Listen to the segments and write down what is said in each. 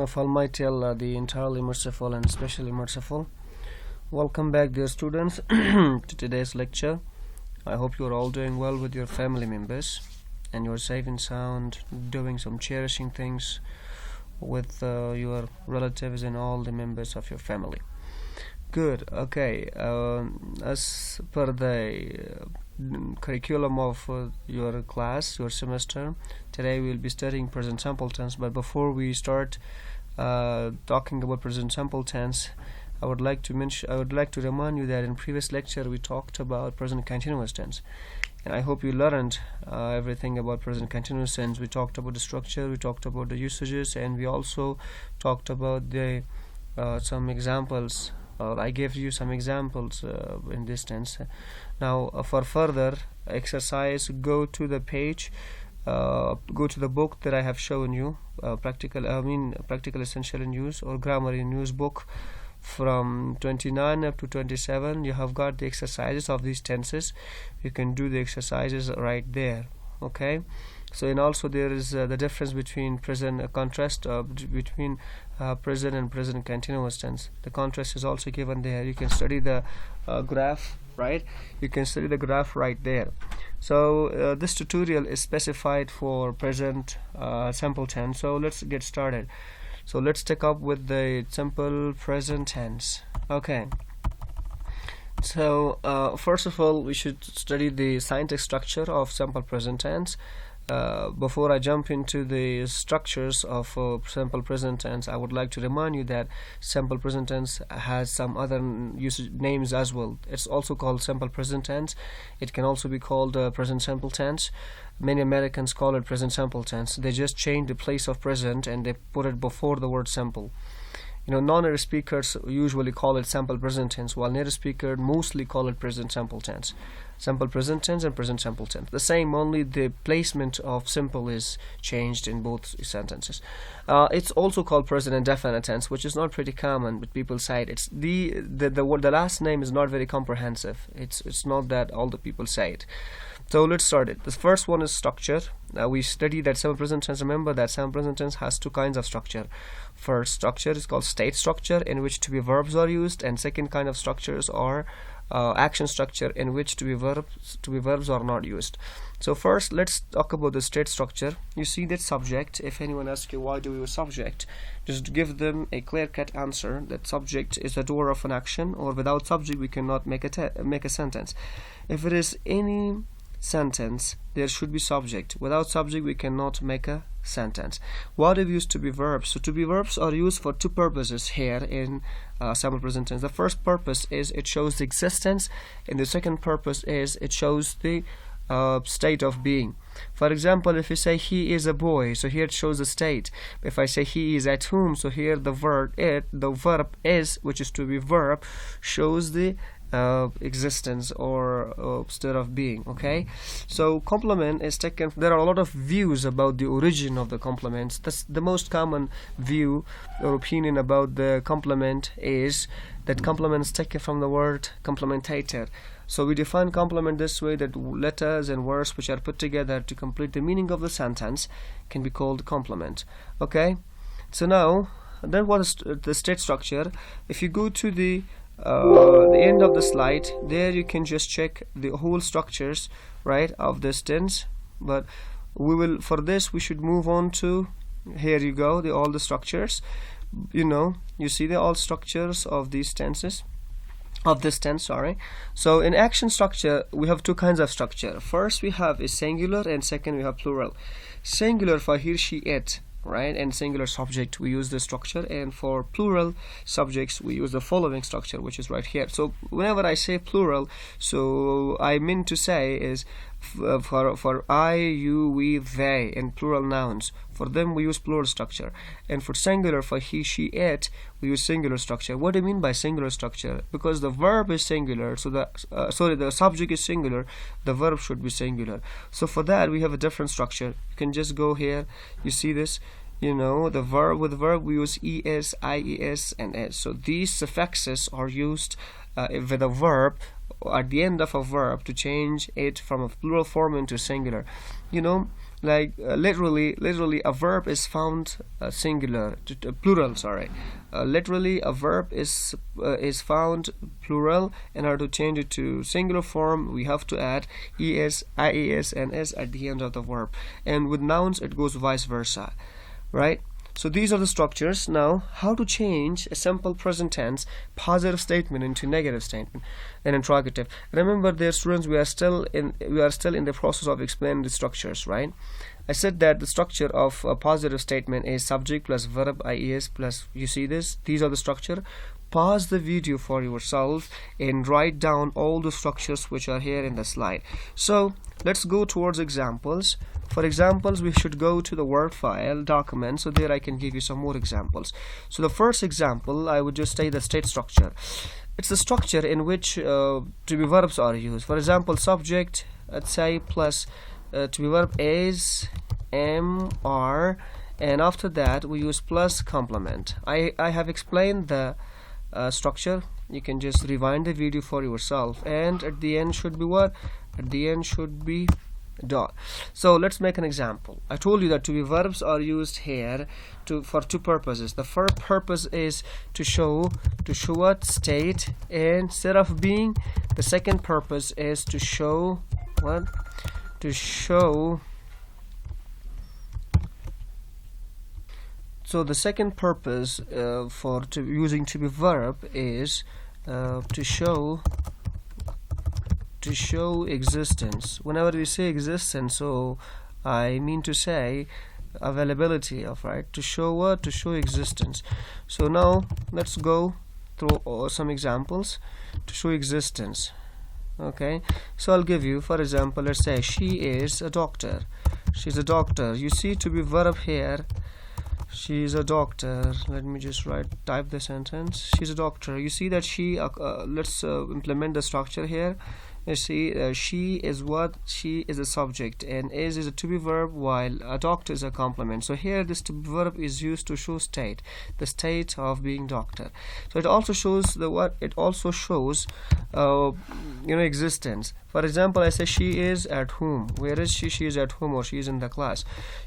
Of Almighty Allah, the entirely merciful and especially merciful. Welcome back, dear students, to today's lecture. I hope you are all doing well with your family members and you are safe and sound, doing some cherishing things with your relatives and all the members of your family. Good. Okay. As per the curriculum of your class, your semester, today we'll be studying present simple tense. But before we start talking about present simple tense, I would like to remind you that in previous lecture we talked about present continuous tense, and I hope you learned everything about present continuous tense. We talked about the structure, we talked about the usages, and we also talked about the some examples. I gave you some examples in this tense. Now, for further exercise, go to the page, go to the book that I have shown you, practical essential in use or grammar in use book, from 29 up to 27. You have got the exercises of these tenses. You can do the exercises right there. Okay. So, and also there is the difference between present contrast between present and present continuous tense. The contrast is also given there. You can study the graph, right? You can study the graph right there. So this tutorial is specified for present simple tense. So let's get started. So let's take up with the simple present tense. Okay. So first of all, we should study the syntax structure of simple present tense. Before I jump into the structures of simple present tense, I would like to remind you that simple present tense has some other usage names as well. It's also called simple present tense. It can also be called present simple tense. Many Americans call it present simple tense. They just change the place of present and they put it before the word simple. You know, non-native speakers usually call it simple present tense, while native speakers mostly call it present simple tense. Simple present tense and present simple tense. The same, only the placement of simple is changed in both sentences. It's also called present indefinite tense, which is not pretty common, but people say it. It's the last name is not very comprehensive. It's not that all the people say it. So let's start it. The first one is structure. We study that simple present tense. Remember that simple present tense has two kinds of structure. First structure is called state structure, in which to be verbs are used, and second kind of structures are action structure, in which to be verbs are not used. So first, let's talk about the state structure. You see that subject. If anyone asks you why do we use subject, just give them a clear-cut answer that subject is the doer of an action, or without subject we cannot make a sentence. If it is any sentence, there should be subject. Without subject we cannot make a sentence. What are used to be verbs? So to be verbs are used for two purposes here in simple present tense. The first purpose is it shows the existence, and the second purpose is it shows the state of being. For example, if you say he is a boy, so here it shows the state. If I say he is at home, so here the verb is, which is to be verb, shows the existence or state of being. Okay, so complement is taken. There are a lot of views about the origin of the complements. That's the most common view or opinion about the complement is that complement is taken from the word complementator. So we define complement this way, that letters and words which are put together to complete the meaning of the sentence can be called complement. Okay, so now then what is the state structure? If you go to the end of the slide, there you can just check the whole structures, right, of this tense. But we will, for this we should move on to, here you go, all the structures. You see the all structures of these tenses, of this tense, sorry. So in action structure we have two kinds of structure. First we have a singular, and second we have plural. Singular for he, she, it, right, and singular subject we use this structure, and for plural subjects we use the following structure, which is right here. So whenever I say plural, so I mean to say is for I, you, we, they, and plural nouns, for them we use plural structure, and for singular, for he, she, it, we use singular structure. What do you mean by singular structure? Because the verb is singular, so the subject is singular, the verb should be singular. So for that we have a different structure. You can just go here, you see this, the verb, with verb we use es, ies, and s. So these suffixes are used with a verb at the end of a verb to change it from a plural form into singular. like literally a verb is found singular, plural, sorry. Literally a verb is found plural. In order to change it to singular form, we have to add es, ies, and s at the end of the verb. And with nouns it goes vice versa, right? So these are the structures. Now, how to change a simple present tense positive statement into negative statement, an interrogative. Remember, dear students, we are still in the process of explaining the structures, right? I said that the structure of a positive statement is subject plus verb ies plus, you see this, these are the structure. Pause the video for yourself and write down all the structures which are here in the slide. So let's go towards examples. For examples, we should go to the Word file document, so there I can give you some more examples. So the first example, I would just say the state structure. It's the structure in which to be verbs are used. For example, subject, let's say, plus to be verb is, am, are, and after that we use plus complement. I have explained the structure. You can just rewind the video for yourself, and at the end should be what? At the end should be dot. So let's make an example. I told you that to be verbs are used here for two purposes. The first purpose is to show what? State and instead of being. The second purpose is to show what? To show. So the second purpose for using to be verb is to show existence. Whenever we say existence, so I mean to say availability of, right? To show what? To show existence. So now let's go through some examples to show existence. Okay, so I'll give you, for example, let's say she is a doctor. She's a doctor. You see to be verb here. She's a doctor. Let me just type the sentence. She's a doctor. You see that she let's implement the structure here. You see she is what? She is a subject, and is a to be verb, while a doctor is a complement. So here this to be verb is used to show state, the state of being doctor. So it also shows the what? It also shows existence. For example, I say she is at home. Where is she? She is at home, or she is in the class.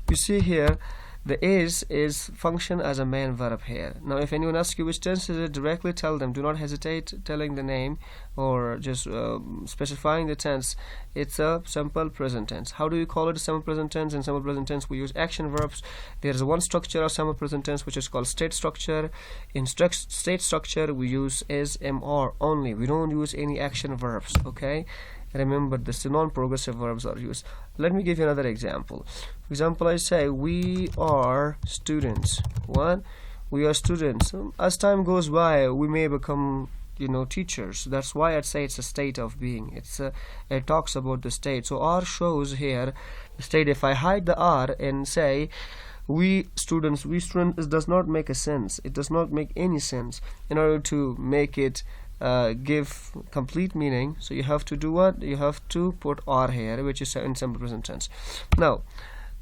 You see here the is function as a main verb here. Now if anyone asks you which tense is it, directly tell them. Do not hesitate telling the name or just specifying the tense. It's a simple present tense. How do you call it a simple present tense? In simple present tense we use action verbs. There is one structure of simple present tense which is called state structure. In state structure we use is, am, are only. We don't use any action verbs. Okay, remember this, the non-progressive verbs are used. Let me give you another example. For example, I say we are students. What? We are students. As time goes by we may become teachers. That's why I'd say it's a state of being. It talks about the state. So are shows here the state. If I hide the are and say we students, it does not make a sense. It does not make any sense. In order to make it give complete meaning, so you have to do what? You have to put are here, which is in simple present tense.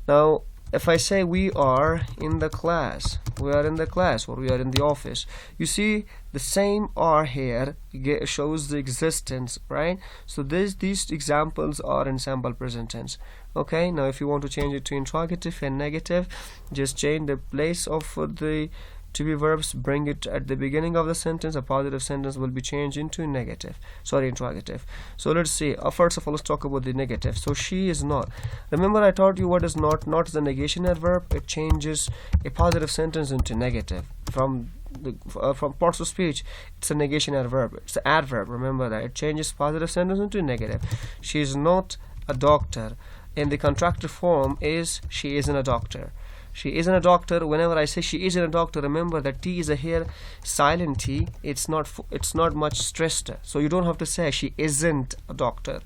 Now if I say we are in the class, we are in the class, or we are in the office, you see the same are here shows the existence, right? So these examples are in simple present tense. Okay, now if you want to change it to interrogative and negative, just change the place of the to be verbs, bring it at the beginning of the sentence. A positive sentence will be changed into interrogative. So let's see. First of all, let's talk about the negative. So she is not. Remember I taught you what is not. Not is a negation adverb. It changes a positive sentence into negative. From parts of speech, it's a negation adverb. It's an adverb. Remember that it changes positive sentence into negative. She is not a doctor. In the contracted form is she isn't a doctor. She isn't a doctor. Whenever I say she isn't a doctor, remember that T is a here silent T. It's not much stressed. So you don't have to say she isn't a doctor.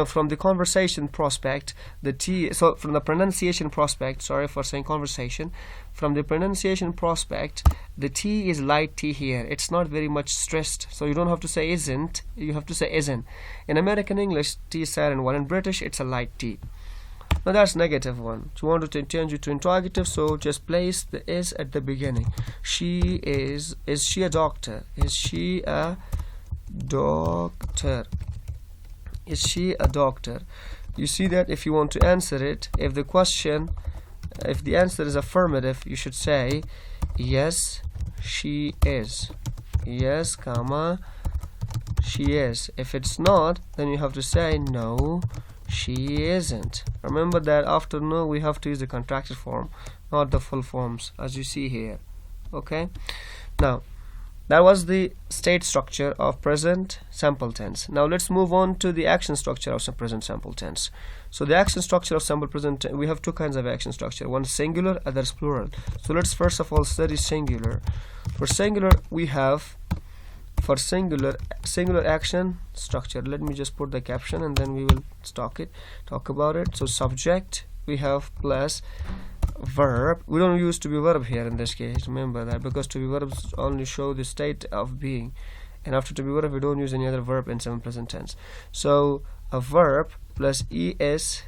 From the conversation prospect, the T. So from the pronunciation prospect, sorry for saying conversation. From the pronunciation prospect, the T is light T here. It's not very much stressed. So you don't have to say isn't. You have to say isn't. In American English, T is silent one. In British, it's a light T. Now that's negative one. So you want to change it to interrogative, so just place the is at the beginning. She is she a doctor? Is she a doctor? Is she a doctor? you see that if you want to answer it, if the answer is affirmative, you should say yes she is, yes comma she is. If it's not, then you have to say no she isn't. Remember that after no we have to use the contracted form, not the full forms as you see here. Okay, now that was the state structure of present simple tense. Now let's move on to the action structure of present simple tense. So the action structure of simple present tense, we have two kinds of action structure. One is singular, other is plural. So let's first of all study singular. For singular we have, for singular action structure, let me just put the caption and then we will talk about it. So subject we have plus verb. We don't use to be verb here in this case, remember that, because to be verbs only show the state of being, and after to be verb we don't use any other verb in simple present tense. So a verb plus es,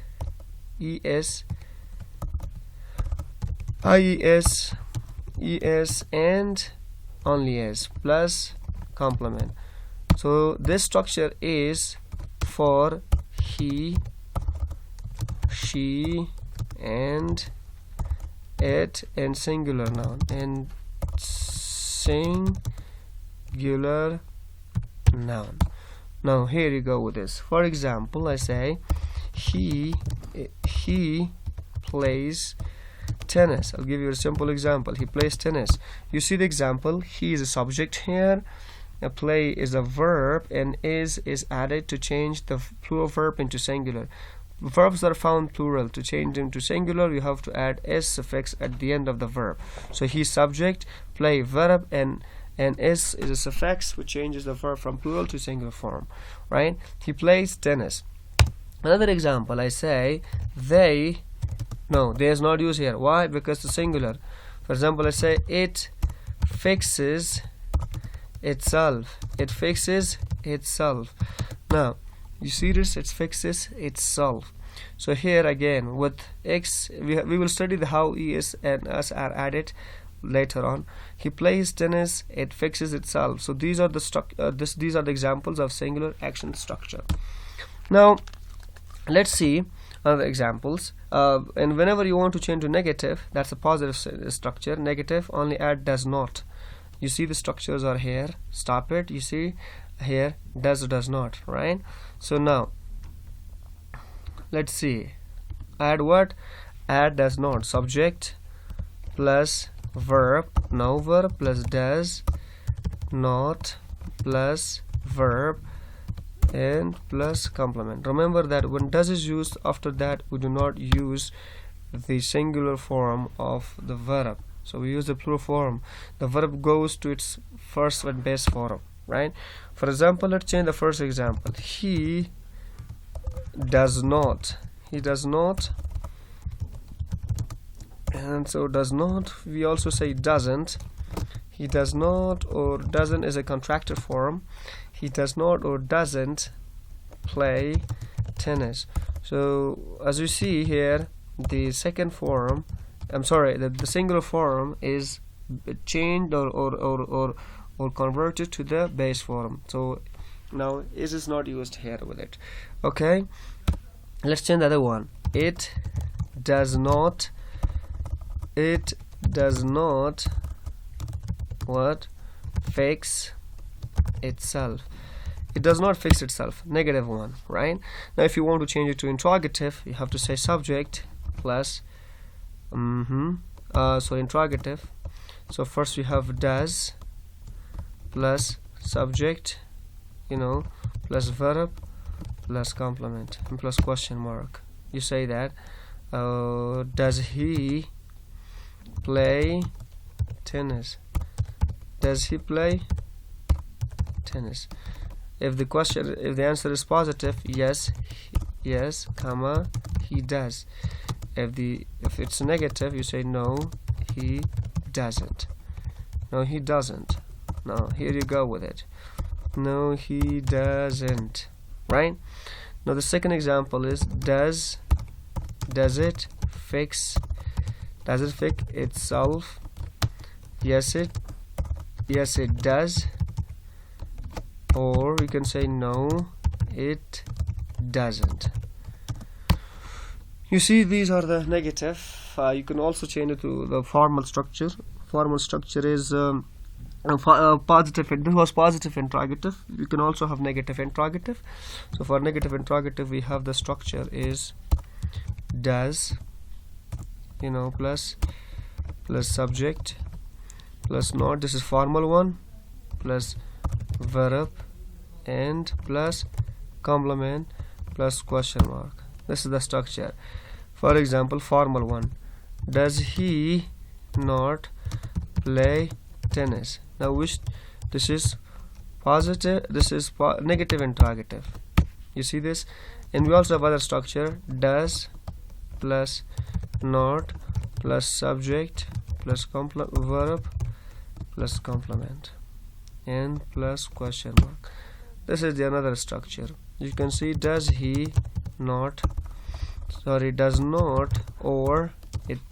and only s plus complement. So this structure is for he, she, and it, and singular noun, and singular noun. Now here you go with this. For example, I say he plays tennis. I'll give you a simple example. He plays tennis. You see the example, he is a subject here, a play is a verb, and is added to change the plural verb into singular. Verbs that are found plural, to change them to singular you have to add s suffix at the end of the verb. So he subject, play verb, and s is a suffix which changes the verb from plural to singular form, right? He plays tennis. Another example, I say they, no, they is not used here. Why? Because it's singular. For example, I say it fixes itself. It fixes itself. Now you see this, it fixes itself. So here again with x, we will study how es and us are added later on. He plays tennis, it fixes itself. So these are the these are the examples of singular action structure. Now let's see other examples. And whenever you want to change to negative, that's a positive structure. Negative, only add does not. You see the structures are here. Stop it. You see here does not, right? So now let's see. Add what? Add does not. Subject plus verb, now verb plus does not plus verb and plus complement. Remember that when does is used, after that we do not use the singular form of the verb. So we use the plural form. The verb goes to its first and base form, right? For example, let's change the first example. He does not. He does not. And so does not, we also say doesn't. He does not or doesn't is a contracted form. He does not or doesn't play tennis. So as you see here, the second form, I'm sorry, the singular form is changed or converted to the base form. So now is not used here with it. Okay, let's change the other one. It does not what? Fix itself. It does not fix itself. Negative one, right? Now if you want to change it to interrogative, you have to say subject plus interrogative. So first we have does plus subject, plus verb plus complement and plus question mark. You say that does he play tennis? Does he play tennis? If the answer is positive, yes, comma, he does. If it's negative, you say no, he doesn't. No, he doesn't. Now here you go with it. No, he doesn't. Right? Now the second example is does it fix itself? Yes it does. Or we can say no, it doesn't. You see, these are the negative. You can also change it to the formal structure. Formal structure is positive. This was positive interrogative. You can also have negative interrogative. So for negative interrogative, we have the structure is does, plus subject plus not. This is formal one, plus verb and plus complement plus question mark. This is the structure. For example, formal one, does he not play tennis? Now this is positive, this is negative interrogative. You see this? And we also have other structure, does plus not plus subject plus verb plus complement and plus question mark. This is the another structure. You can see, does not, or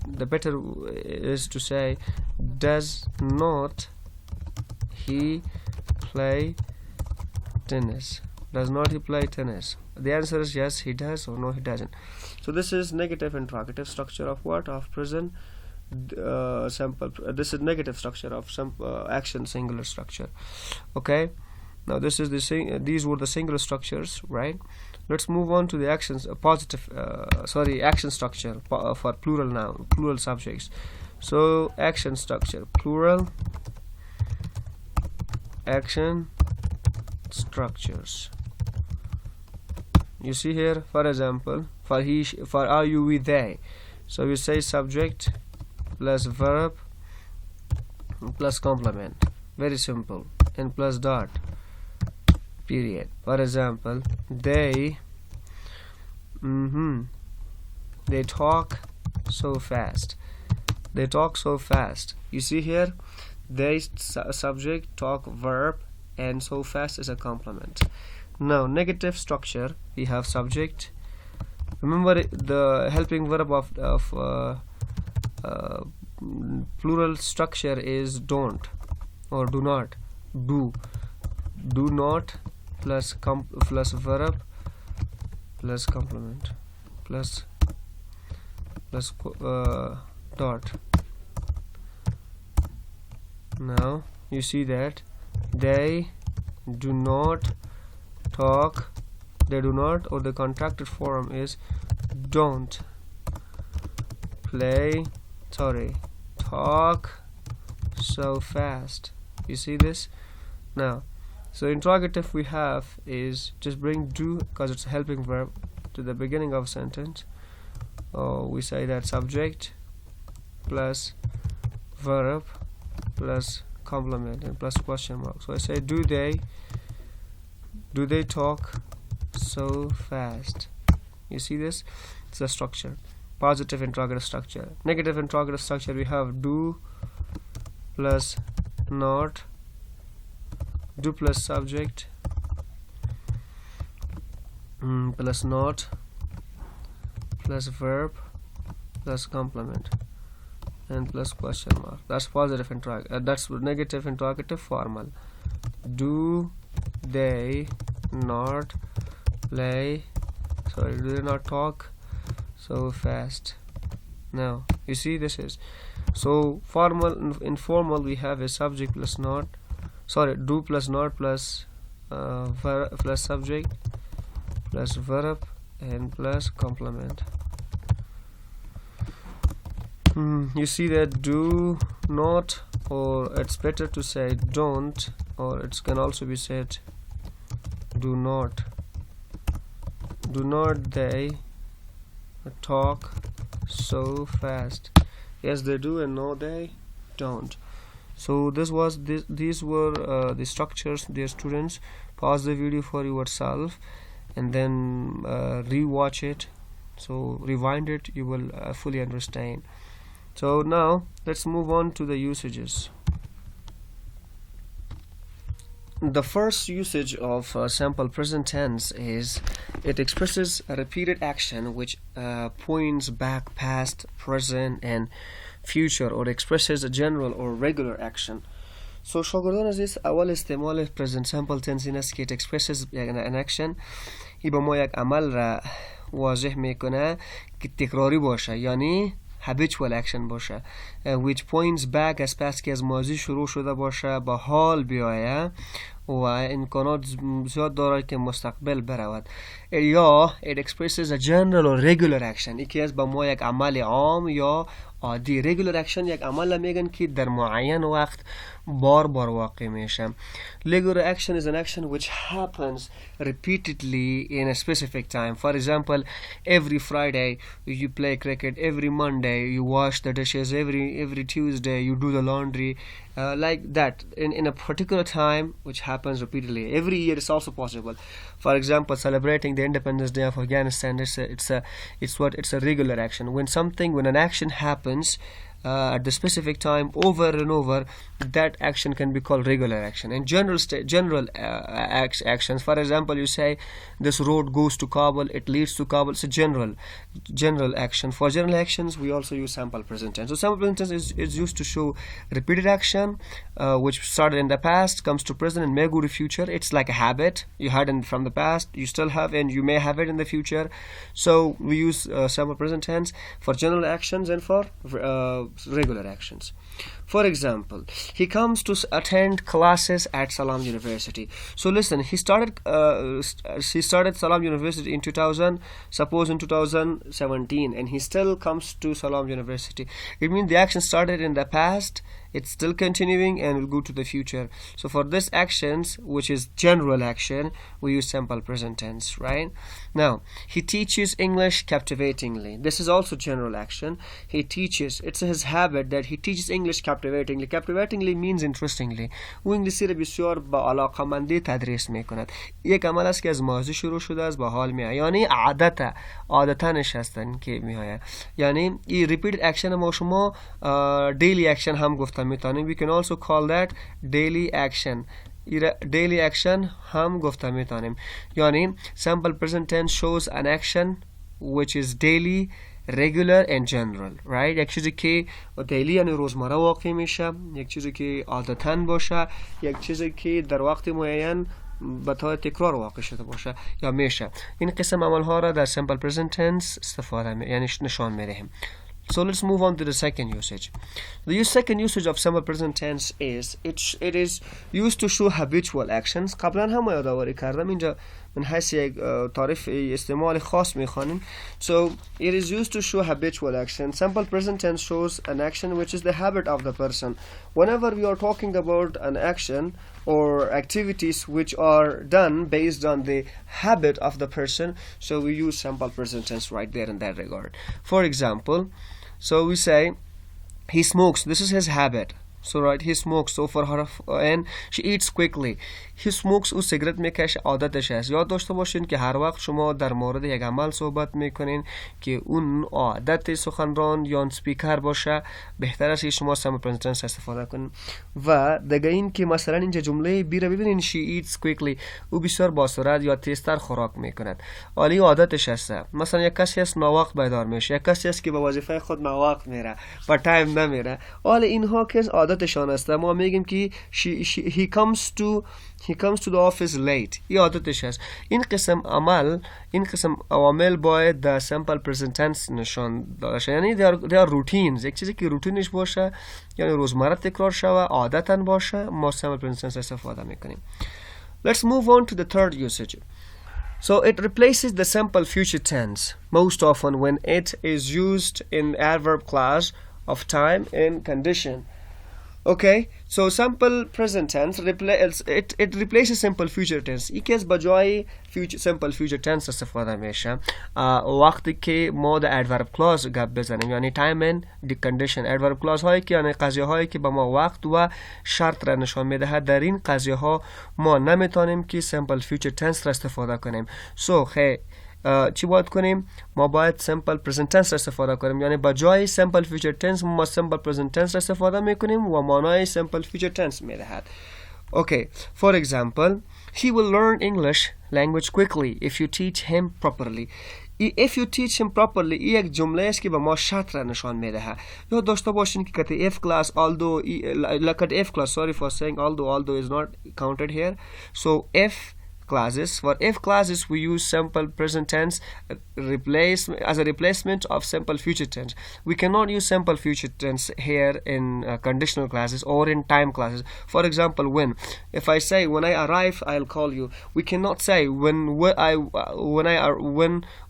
the better is to say, does not he play tennis? Does not he play tennis? The answer is yes, he does, or no, he doesn't. So this is negative interrogative structure of what? Of present sample. This is negative structure of some action singular structure. Okay. Now this is these were the singular structures, right? Let's move on to the actions, action structure for plural noun, plural subjects. So action structure, plural action structures. You see here, for example, for he, for are, you, we, they. So we say subject plus verb plus complement. Very simple. And plus dot. Period. For example, they talk so fast. They talk so fast. You see here, they subject, talk, verb, and so fast is a complement. Now negative structure, we have subject. Remember the helping verb of plural structure is don't or do not. Do not plus verb plus complement plus dot. Now you see that they do not talk, they do not, or the contracted form is don't talk so fast. You see this? Now, so interrogative we have is just bring do, because it's a helping verb, to the beginning of a sentence. We say that subject plus verb plus complement and plus question mark. So I say, do they talk so fast? You see this? It's the structure. Positive interrogative structure. Negative interrogative structure, we have do plus not, do plus subject plus not plus verb plus complement and plus question mark. That's positive interrogative. That's negative interrogative formal. Do they not do they not talk so fast? Now you see, this is so formal. Informal we have a subject plus not, do plus not plus verb plus subject plus verb and plus complement. You see that do not, or it's better to say don't, or it can also be said do not they talk so fast. Yes, they do, and no, they don't. So these were the structures, dear students. Pause the video for yourself and then rewatch it. So rewind it, you will fully understand. So now let's move on to the usages. The first usage of simple present tense is it expresses a repeated action which points back, past, present, and future, or expresses a general or regular action. So شاگردان عزیز، اول استعمال present simple tense این است که it expresses an action. ای با ما یک عمل را واضح میکنه که تکراری باشه، یعنی habitual action باشه. which points back از پس که از ماضی شروع شده باشه به حال بیایه و امکانات زیاد داره که مستقبل برود. یا it expresses a general or regular action. یکی از به ما یک عمل عام یا عادی. regular action یک عمل میگن که در معین وقت بار بار واقع میشه. regular action is an action which happens repeatedly in a specific time. For example, every Friday you play cricket, every Monday you wash the dishes, every Tuesday you do the laundry, like that in a particular time which happens repeatedly. Every year is also possible. For example, celebrating the Independence Day of Afghanistan, it's a regular action. When an action happens at the specific time over and over, that action can be called regular action. And general actions, for example, you say this road goes to Kabul, it leads to Kabul. It's a general action. For general actions we also use simple present tense. So simple present tense is used to show repeated action which started in the past, comes to present, and may go to future. It's like a habit you had from the past, you still have, and you may have it in the future. So we use simple present tense for general actions and for regular actions. For example, he comes to attend classes at Salam University. So listen, he started Salam University in 2017, and he still comes to Salam University. It means the action started in the past, it's still continuing, and will go to the future. So for this actions, which is general action, we use simple present tense, right? Now, he teaches English captivatingly. This is also general action. He teaches, it's his habit that he teaches English captivatingly. Captivatingly means interestingly. او انگلیسی را بسیار با علاقمندی تدریس میکند. یک عمل است که از ماضی شروع شده است به حال میآید، یعنی عادتا نشستن که میآید. یعنی این repeated action ما شما daily action هم گفته میتونیم. We can also call that daily action. daily action هم گفته میتونیم. یعنی simple present tense shows an action which is daily, regular and general, right? یک چیزی که daily یعنی روزمره واقع میشه، یک چیزی که عادتاً باشه، یک چیزی که در وقت معین به طور تکرار واقع شده باشه یا میشه. این قسم عمل ها را در simple present tense استفاده یعنی نشان میدهیم. So let's move on to the second usage. The second usage of simple present tense is it is used to show habitual actions. قبلا هم یادآوری کردم، اینجا من حیث یک تعریف استعمال خاص میخوانیم. So it is used to show habitual action. Simple present tense shows an action which is the habit of the person. Whenever we are talking about an action or activities which are done based on the habit of the person, so we use simple present tense right there in that regard. For example, so we say he smokes. This is his habit. So right, he smokes. So for her, and she eats quickly. He smokes. او سیگرت میکشه، عادتش است. یاد داشته باشین که هر وقت شما در مورد یک عمل صحبت میکنین که اون عادت سخنران یا سپیکر باشه، بهتر است که شما simple present tense استفاده کنین. و دیگه این که مثلا اینجا جمله بی را ببینین she eats quickly. او بسیار با سرعت یا تیزتر خوراک میکند. عالی عادتش است. مثلا یک کسی است ناوقت بیدار میشه، یک کسی است که به وظیفه خود ناوقت میره، با تایم نمیره. حالا اینها که عادتشان است. ما میگیم که he comes to the office late. این عادتش است. این قسم عوامل باید در simple present tense نشان داشته، یعنی they are routines. یک چیزی که روتینش باشه یعنی روزمره تکرار شوه، عادتاً باشه، ما simple present tense استفاده میکنیم. Let's move on to the third usage. So it replaces the simple future tense most often when it is used in adverb clause of time and condition. Okay, so simple present tense it replaces simple future tense. یکی از بجای simple future tense استفاده میشه وقتی که ما در adverb clause گپ بزنیم، یعنی time and the condition. adverb clause هایی که یعنی قضیه هایی که به ما وقت و شرط را نشان میدهد، در این قضیه ها ما نمیتونیم که simple future tense را استفاده کنیم. چی باید کنیم؟ ما باید simple present tense استفاده کنیم، یعنی با جای simple future tense ما simple present tense استفاده میکنیم و معنای simple future tense میدهد. Okay, for example, he will learn English language quickly if you teach him properly. If you teach him properly یک جمله است که به ما شرط را نشان میدهه. یاد داشته باشین که کت F class although sorry for saying although is not counted here. So F clauses. For if clauses, we use simple present tense as a replacement of simple future tense. We cannot use simple future tense here in conditional clauses or in time clauses. For example, when. If I say when I arrive, I'll call you. We cannot say when I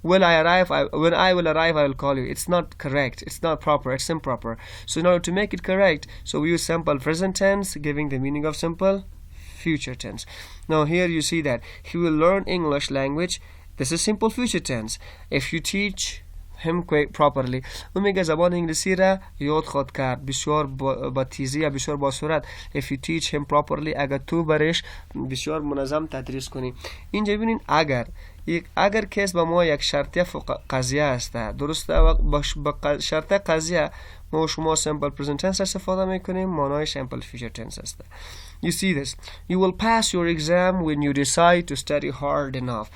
will arrive, I will call you. It's not correct. It's not proper. It's improper. So in order to make it correct, so we use simple present tense, giving the meaning of simple future tense. Now here you see that he will learn English language. This is simple future tense. If you teach him properly. اون میگه زبان انگلیسی را یاد خود کرد بسیار با تیزی یا بسیار با سرعت. If you teach him properly, اگر تو برش بسیار منظم تدریس کنی. اینجا ببینین اگر کس با ما یک شرطیه قضیه است، درسته؟ با شرط قضیه ما شما simple present tense استفاده میکنیم، معنای simple future tense است. You see this. You will pass your exam when you decide to study hard enough.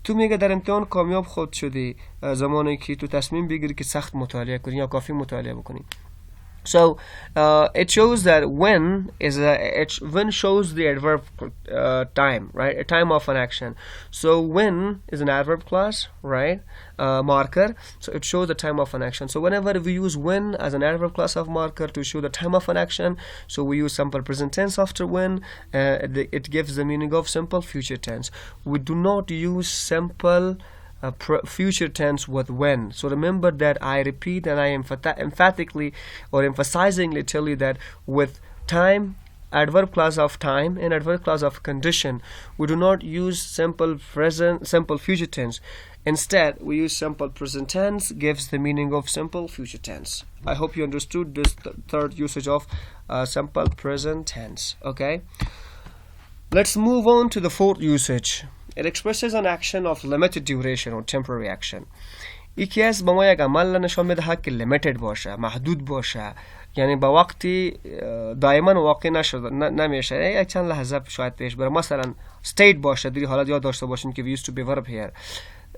تو میگه در امتحان کامیاب خود شدی زمانی که تو تصمیم بگیری که سخت مطالعه کنی یا کافی مطالعه بکنی. So it shows that when shows the adverb time, right? A time of an action. So when is an adverb clause, right? Marker. So it shows the time of an action. So whenever we use when as an adverb clause of marker to show the time of an action, so we use simple present tense after when. It gives the meaning of simple future tense. We do not use simple future tense with when. So remember that I repeat and I emphatically or emphasizingly tell you that with time, adverb clause of time and adverb clause of condition, we do not use simple future tense. Instead, we use simple present tense, gives the meaning of simple future tense. I hope you understood this third usage of simple present tense. Okay, let's move on to the fourth usage. It expresses an action of limited duration or temporary action. یکی از با ما یک عمل نشان میده که limited باشه، محدود باشه، یعنی با وقتی دائما واقع نمیشه، یک چند لحظه شاید پیش بره. مثلا state باشه، در حالت یاد داشته باشین که we used to be verb here.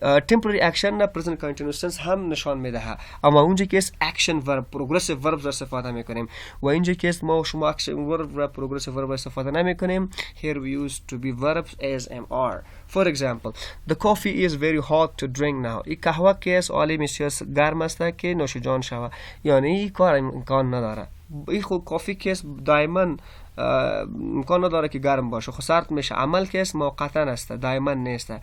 temporary action نه present continuous tense هم نشان میده، اما اونجا که است action verb progressive verbs استفاده میکنیم و اینجا که است ما شما action verb و progressive verb استفاده نمیکنیم. Here we use to be verbs as are. For example, the coffee is very hot to drink now. این قهوه که است عالی بسیار گرم است که نوشیدن شود. یعنی این کار امکان نداره. این خود کافی که است دائما امکان نداره که گرم باشه، خب سرد میشه. عمل که است موقتا است، دائما نیست.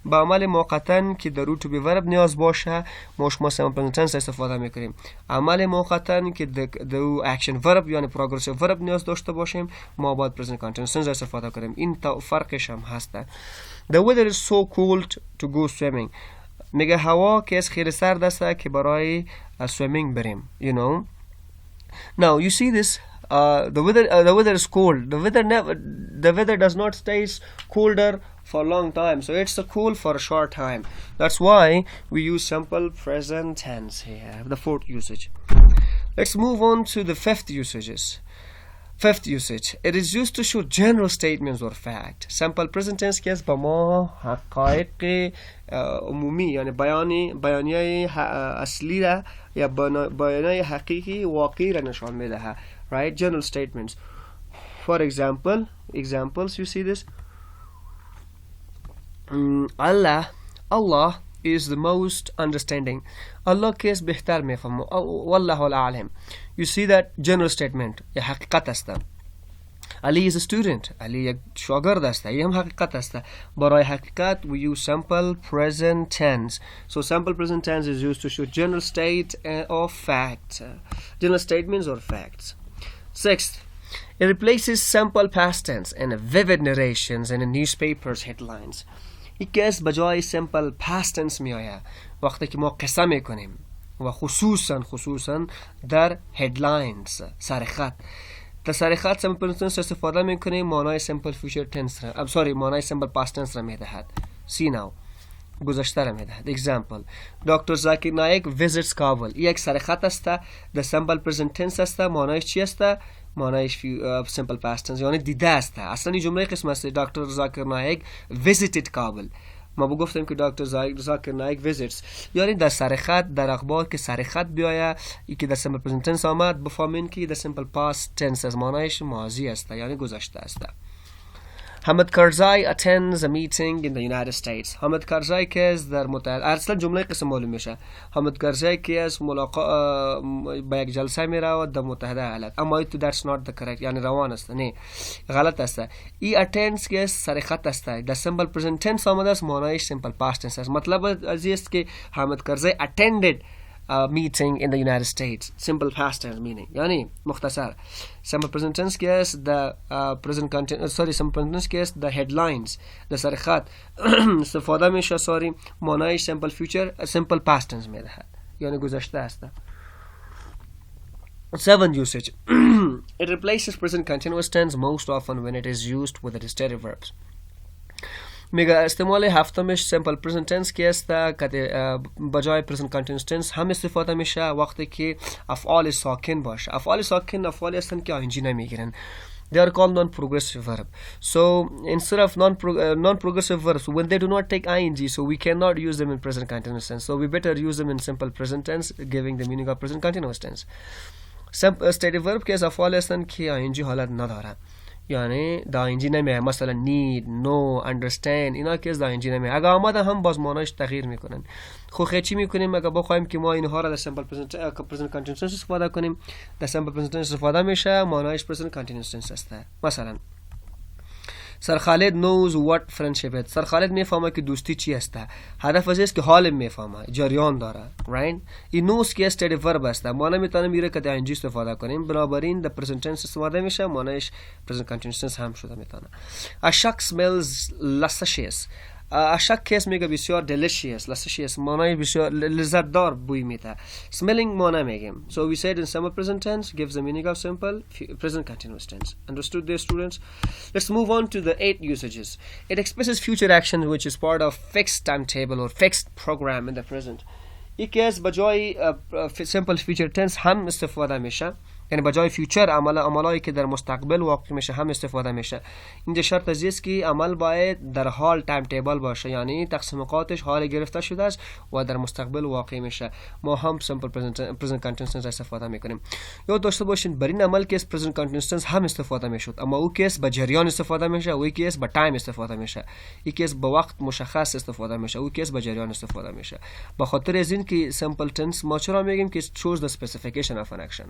با عمل موقتا که در تو به ورب نیاز باشه ما شما simple present tense استفاده میکنیم. عمل موقتا که در اکشن ورب یعنی پروگرسیو ورب نیاز داشته باشیم ما باید present continuous tense استفاده کنیم. این فرقش هم هست. The weather is so cold to go swimming. میگه هوا که است خیلی سرد است که برای swimming بریم. You know. Now you see this. The weather is cold. The weather does not stay colder for a long time, so it's cool for a short time. That's why we use simple present tense here, the fourth usage. Let's move on to the fifth usage. It is used to show general statements or fact. Simple present tense که با ما حقایق عمومی یعنی بیانیه اصلی را یا بیانیه حقیقی واقعی را نشان میده. Right? General statements. For examples, you see this. Allah is the most understanding. Allah is بهتر میفهمه. والله الأعلم. You see that general statement. یه حقیقت است. Ali is a student. Ali یک شاگرد است. این هم حقیقت است. برای حقیقت we use simple present tense. So simple present tense is used to show general state of fact. General statements or facts. Sixth, it replaces simple past tense in vivid narrations and in newspapers headlines. یکی از بجای simple past tense می آید وقتی که ما قصه می کنیم و خصوصا در headlines سرخط. در سرخط simple present tense استفاده می کنیم معنای simple future tense معنای simple past tense را می دهد. See now. گذشته را می دهد. Example. Dr. Zakir Naik visits Kabul. یک سرخط است. The simple present tense است. معنایش چی است؟ معنایش simple past tense یعنی دیده است. اصلا این جمله قسم است. Dr. Zakir Naik visited Kabul. ما بگفتیم که Dr. Zakir Naik visits یعنی در سرخط در اخبار که سرخط بیاید ای که در simple present tense آمد بفهمین که در simple past tense از معنایش ماضی است یعنی گذشته است. حامد کارزای attends a meeting in the United States. حامد کارزای که از در متحد اصلا جمله قسم معلوم میشه. حامد کارزای که از با یک جلسه میره در متحده ایالات. اما تو that's not the correct یعنی روان است. نه غلط است. ای attends که سر خط است. در simple present tense آمده است معنیش simple past tense است. مطلب از است که حامد کارزای attended a meeting in the United States. Simple past tense meaning. یعنی مختصر. Simple present tense که است the present continuous simple present tense که است the headlines در سر خط استفاده میشه معنیش simple future simple past tense میدهد یعنی گذشته است. 7 usage. It replaces present continuous tense most often when it is used with the stative verbs. میگه استعمال هفتمش simple present tense که است که بجای present continuous tense هم استفاده میشه وقتی که افعال ساکن باشه. افعال ساکن افعالی هستند که ing نمیگیرن. They are called non-progressive verb. So instead of non-progressive verbs, when they do not take ing, so we cannot use them in present continuous tense. So we better use them in simple present tense, giving the meaning of present continuous tense. Stative verb که افعال هستند که ing حالت نداره. یعنی دا اینجی نمیه مثلا need, know, understand اینا که از دا اینجی نمیه اگه آمده هم باز معنیش تغییر میکنن. خب خیلی چی میکنیم اگه بخوایم که ما اینها را در simple present continuous tense استفاده کنیم در simple present tense استفاده میشه معنیش present continuous tense است. مثلا سر خالد knows what friendship is. سر خالد میفهمه که دوستی چی است. هدف از است که حال میفهمه جریان داره right. این knows که stative verb است ما نمیتونه میره که در ing استفاده کنیم بنابراین در present tense استفاده میشه معنیش present continuous tense هم شده میتونه. A shark smells luscious. اشک کس میگه بسیار delicious luscious معنی بسیار لذت دار بوی میده. smelling معنی میگیم. So we said in simple present tense gives the meaning of simple present continuous tense. Understood there students? Let's move on to the 8 usages. It expresses future action which is part of fixed timetable or fixed program in the present. یک کس بجای simple future tense هم استفاده میشه یعنی بجای فیوچر عملایی که در مستقبل واقع میشه هم استفاده میشه. اینجا شرط از است که عمل باید در حال تایم تیبل باشه یعنی تقسیم اوقاتش حال گرفته شده است و در مستقبل واقع میشه. ما هم simple present continuous tense استفاده میکنیم. یاد داشته باشین بر این عمل که present continuous tense هم استفاده میشد اما او کس با جریان استفاده میشه و یک کس با تایم استفاده میشه. یک کس با وقت مشخص استفاده میشه او کس با جریان استفاده میشه. به خاطر از این که simple tense ما چرا میگیم که shows the specification of an action.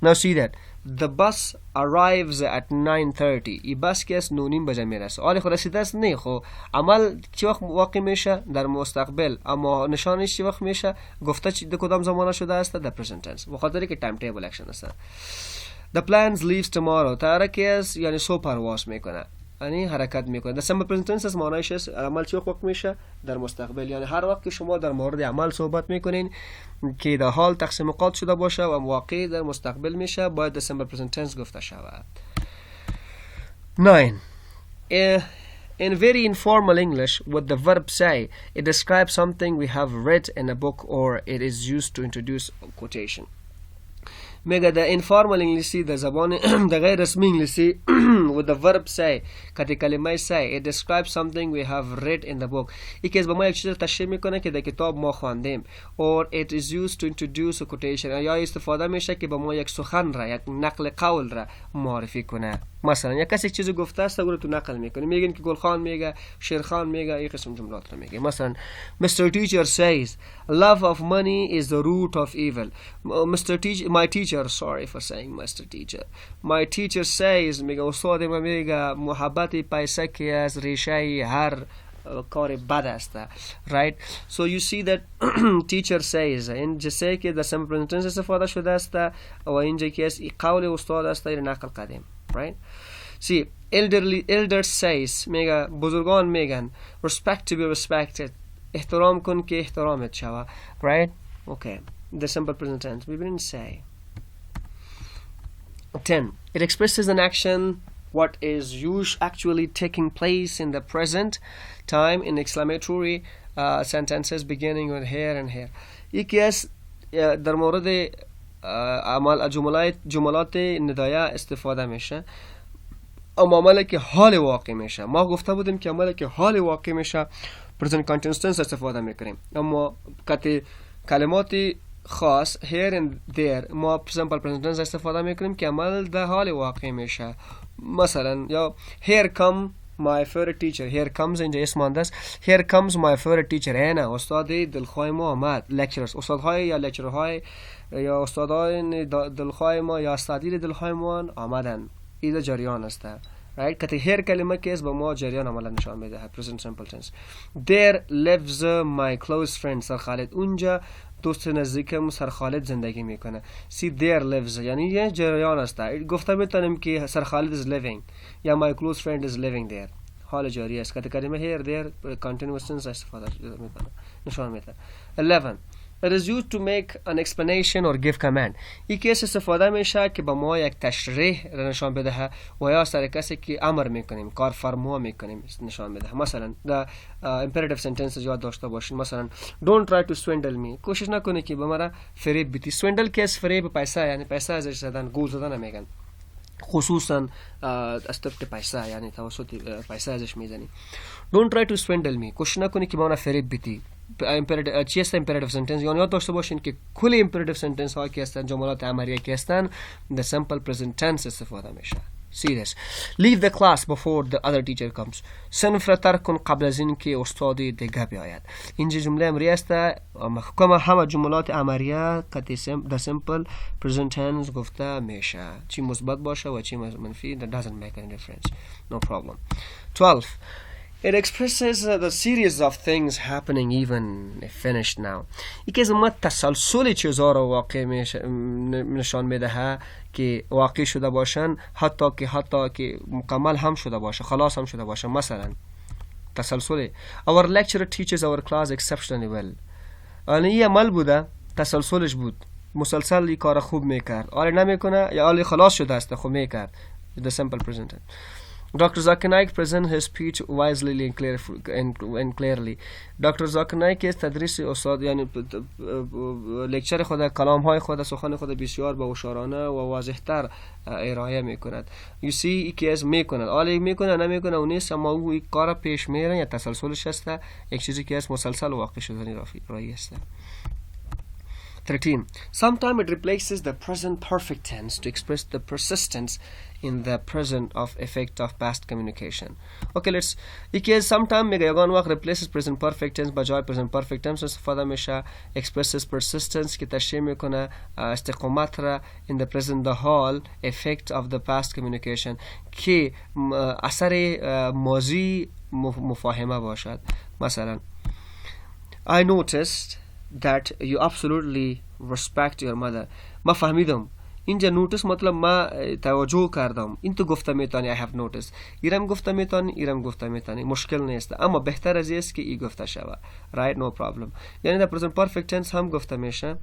Now see that the bus arrives at 9:30. این بس که است 9:30 بجه میرسه. آره خود رسیده است نه خب عمل چه وقت واقع میشه در مستقبل اما نشانش چه وقت میشه گفته در کدام زمانه شده است در present tense به خاطر که time table action است. The plans leaves tomorrow. تحرک است یعنی صبح پرواز میکنه یعنی حرکت میکنه. در simple present tense از معنیش است عمل چه وقت میشه در مستقبل یعنی هر وقت که شما در مورد عمل صحبت میکنین که در حال تقسیم اوقات شده باشه و واقع در مستقبل میشه باید در simple present tense گفته شود. 9. In very informal English, what the verb say, it describes something we have read in a book or it is used to introduce a quotation. میگه در informal انگلیسی در زبان در غیر رسمی انگلیسی with the verb say کتی کلمه say it describes something we have read in the book یکی از به ما یک چیز تشریح میکنه که در کتاب ما خواندیم or it is used to introduce a quotation یا استفاده میشه که به ما یک سخن را یک نقل قول را معرفی کنه. مثلا یک کسی چیزی گفته است اون رو تو نقل میکنه میگن که گلخان میگه شیرخان میگه این قسم جملات رو میگه. مثلا Mr. Teacher says love of money is the root of evil. My teacher sorry for saying Mr. Teacher. My teacher says میگه استاد ما میگه محبت پیسه که از ریشه هر کار بد است right. So you see that teacher says اینجا say که در simple present tense استفاده شده است و اینجا که از قول استاد است در نقل قدیم right. See elders says میگه بزرگان میگن respect to be respected احترام کن که احترامت شود right. Okay the simple present tense we didn't say. 10. It expresses an action what is actually taking place in the present time in exclamatory sentences beginning with here and here. یکی از در مورد جملات ندایه استفاده میشه اما عملی که حال واقع میشه. ما گفته بودیم که عملی که حال واقع میشه present continuous tense استفاده میکنیم اما کلمات خاص here and there ما simple present tense استفاده میکنیم که عمل در حال واقع میشه. مثلا یا here come my favorite teacher. Here comes اینجا اسم مانده است. Here comes my favorite teacher. نه استاد دلخواه ما آمد. lecturers استادهای یا lecturerهای یا استادای دلخواه ما یا اساتید دلخواه ما آمدن. این جریان است. right که هر کلمه که به ما جریان عملا نشان میده. present simple tense. There lives my close friend. سر خالد اونجا دوست نزدیکم سر خالد زندگی میکنه. See there lives یعنی یه جریان است. گفته میتونیم که سر خالد is living یا my close friend is living there. حال جاری است. که کلمه here there continuous tense استفاده میکنه. نشان میده. 11 It is used to make an explanation or give command. این کیس استفاده میشه که به ما یک تشریح نشان بده و یا سر کسی که امر میکنیم کار فرما میکنیم نشان بده. مثلا the imperative sentences یاد داشته باشین. مثلا don't try to swindle me. کوشش نکنی که به مرا فریب بدی. swindle کیس فریب پیسه یعنی پیسه ازش زدن گول زدن نمیگن. خصوصا از طرف پیسه یعنی توسط پیسه ازش میزنی. don't try to swindle me. کوشش نکنی که به مرا فریب بدی. چی است imperative sentence یعنی یاد داشته باشین که کل imperative sentence ها که هستن جملات امریه که هستن the simple present tense استفاده میشه. see this leave the class before the other teacher comes. صنف را ترک کن قبل از اینکه استاد دیگه بیاید. اینجا جمله امریه است. محکم همه جملات امریه که the simple present tense گفته میشه. چی مثبت باشه و چی منفی that doesn't make any difference. no problem. 12 It expresses the series of things happening even if finished now. یکی از ما تسلسل چیزها را واقع نشان میده که واقع شده باشن حتی که مکمل هم شده باشه خلاص هم شده باشه. مثلا تسلسل Our lecturer teaches our class exceptionally well. یعنی یه عمل بوده تسلسلش بود مسلسل این کار خوب میکرد. آره نمیکنه یا آره خلاص شده است خوب میکرد. The simple present. Dr. Zakir Naik presents his speech wisely and clearly. Dr. Zakir Naik از تدریس استاد یعنی لکچر خود کلام های خود سخن خود بسیار با هوشیارانه و واضح‌تر ارائه میکند. You see یکی از میکند آلی میکنه نمیکنه اون نیست اما او کار پیش میره یا تسلسلش است یک چیزی که از مسلسل واقع شدنی رایی است. 13. Sometimes it replaces the present perfect tense to express the persistence in the present of effect of past communication. Okay, let's because sometimes میگه یگان وقت replaces present perfect tense با جای present perfect tense استفاده میشه. expresses persistence که تشریح میکنه استقامت را in the present the whole effect of the past communication که اثر ماضی مفاهمه باشد. مثلا I noticed that you absolutely respect your mother. ما فهمیدم اینجا نوتس مطلب ما توجه کردم. این تو گفته میتونی I have noticed. ایرم گفته میتونی مشکل نیست اما بهتر از است که ای گفته شود. right no problem. یعنی the present perfect tense هم گفته میشه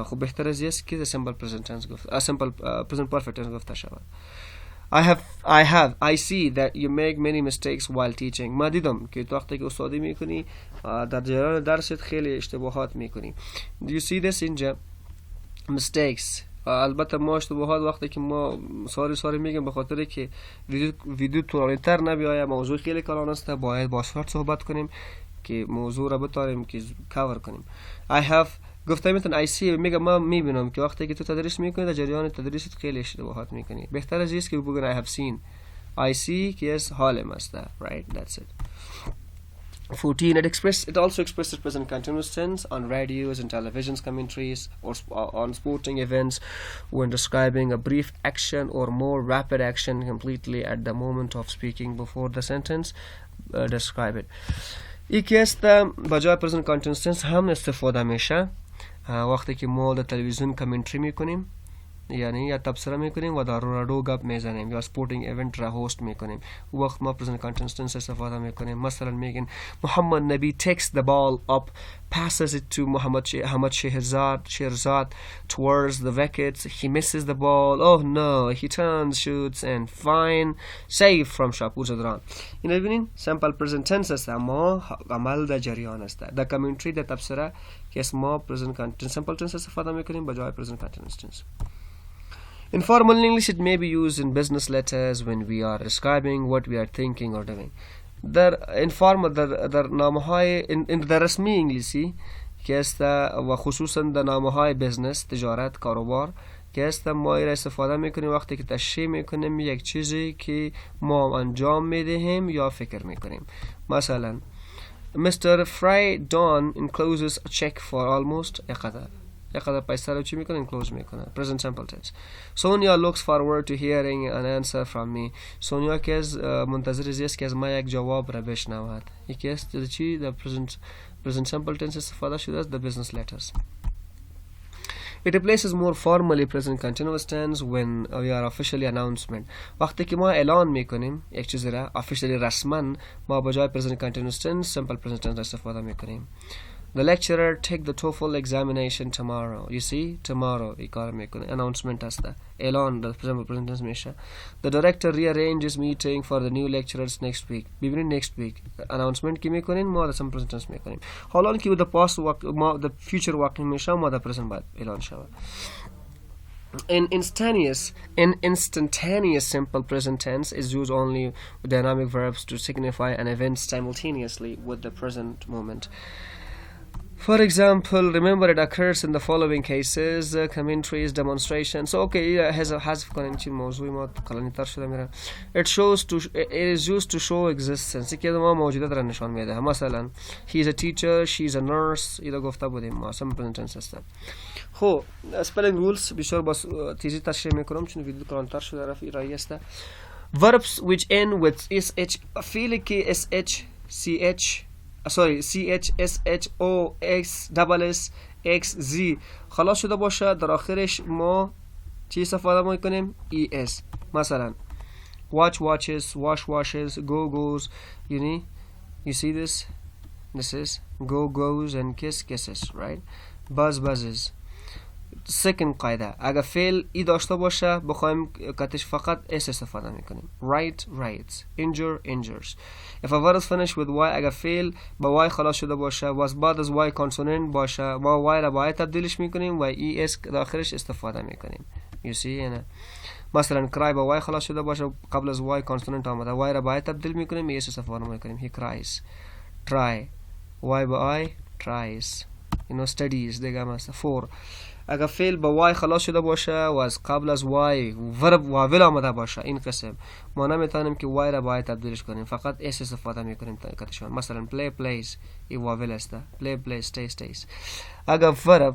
خب بهتر از است که the simple present tense simple present perfect tense گفته شود. I see that you make many mistakes while teaching. ما دیدم که تو وقتی که استادی میکنی در جریان درست خیلی اشتباهات میکنی. Do you see this اینجا mistakes البته ما اشتباهات وقتی که ما ساری میگم به خاطر که ویدیو طولانی‌تر نبیاید موضوع خیلی کلان است باید با سرعت صحبت کنیم که موضوع را بتاریم که کاور کنیم. I have گفته میتون I see میگم ما میبینم که وقتی که تو تدریس میکنی در جریان تدریست خیلی اشتباهات میکنی. بهتر از است که بگن I have seen. I see که از حالم است. right that's it. 14 it also expresses present continuous tense on radios and televisions commentaries or on sporting events when describing a brief action or more rapid action completely at the moment of speaking before the sentence describe it. یکی است با جای present continuous tense هم استفاده میشه وقتی که ما در تلویزیون کامنتری میکنیم یعنی یا تبصره میکنیم و در رادیو گپ میزنیم یا سپورتینگ ایونت را هست میکنیم وقت ما present continuous tense استفاده میکنیم. مثلا میگن محمد نبی takes the ball up passes it to Muhammad Shirzad towards the wickets. He misses the ball. Oh no, he turns, shoots and fine save from Shapur Zadran. این ببینین simple present tense است اما عمل در جریان است. در کامنتری در تبصره که ما present continuous simple tense استفاده میکنیم با جای present continuous tense. In formal English, it may be used in business letters when we are describing what we are thinking or doing. در نامه‌های در رسمی انگلیسی که است و خصوصا در نامه‌های business تجارت کاروبار که هستم ما را استفاده میکنیم وقتی که تشریح میکنیم یک چیزی که ما انجام میدهیم یا فکر میکنیم. مثلا Mr. Fry Don encloses a check for almost یقدر پیسه رو چی میکنه؟ enclose میکنه. Present simple tense. Sonia looks forward to hearing an answer from me. سونیا که از منتظر است که از ما یک جواب را بشنود. یکی است چی؟ The present simple tense استفاده شده است the business letters. It replaces more formally present continuous tense when we are officially announcement. وقتی که ما اعلان میکنیم یک چیز را officially رسما ما با جای present continuous tense simple present tense استفاده میکنیم. The lecturer take the TOEFL examination tomorrow. You see tomorrow این کار میکنه announcement است اعلان در simple present tense میشه. The director rearranges meeting for the new lecturers next week. ببینید next week announcement کی میکنین ما در simple present tense میکنیم. حالا که the past وقت ما the future وقت میشه ما در present باید اعلان شود. In instantaneous simple present tense is used only with dynamic verbs to signify an event simultaneously with the present moment. For example, remember it occurs in the following cases: commentaries, demonstrations. So, okay, حذف کنیم چی موضوعی ما کلانی تر شده میره. It is used to show existence. که ما موجودات را نشان میده. مثلا he is a teacher, she is a nurse. اینا گفته بودیم ما simple present tense هستن. خب spelling rules بسیار با تیزی تشریح میکنم چون ویدیو کلان تر شده رفی رایی است. Verbs which end with sh فعلی که CHSHOXXZ خلاص شده باشه در آخرش ما چی استفاده میکنیم ES. مثلا watch watches, wash washes, go goes. You see this is go goes and kiss kisses, right? buzz buzzes. second قاعده اگر فعل ای داشته باشه بخوایم کاتش فقط اس استفاده میکنیم. write writes, injure injures. if a word is finished with y اگر فعل با y خلاص شده باشه was بعد از y consonant باشه ما y را با y تبدیلش میکنیم و es داخلش استفاده میکنیم. you see یعنی مثلا cry با y خلاص شده باشه قبل از y consonant آمده y را با y تبدیل میکنیم es استفاده میکنیم. he cries. try y با I tries. studies دیگه مثلا. 4 اگر فعل با y خلاص شده باشه و از قبل از y verb واول آمده باشه این قسم ما نمیتونیم که y را با y تبدیلش کنیم فقط s استفاده میکنیم کاتشون. مثلا play plays این واول است. play plays stay stays. اگر verb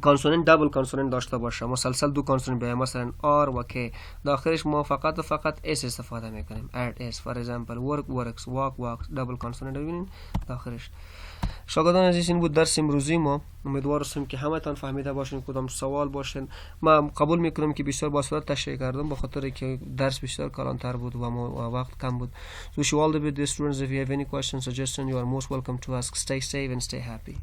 کانسوننت دبل کانسوننت داشته باشه مسلسل دو کانسوننت بیاید مثلا r و k داخلش ما فقط و فقط s استفاده میکنیم. add s. for example work works, walk walks. دبل کانسوننت ببینید داخلش. شاگردان عزیز این بود درس امروزی ما. امیدوار هستم که همه تان فهمیده باشین. کدام سوال باشین ما قبول میکنم که بسیار با صورت تشریح کردم به خاطر که درس بسیار کلانتر بود و وقت کم بود. So wish you all the best students. If you have any questions, suggestions, you are most welcome to ask. Stay safe and stay happy.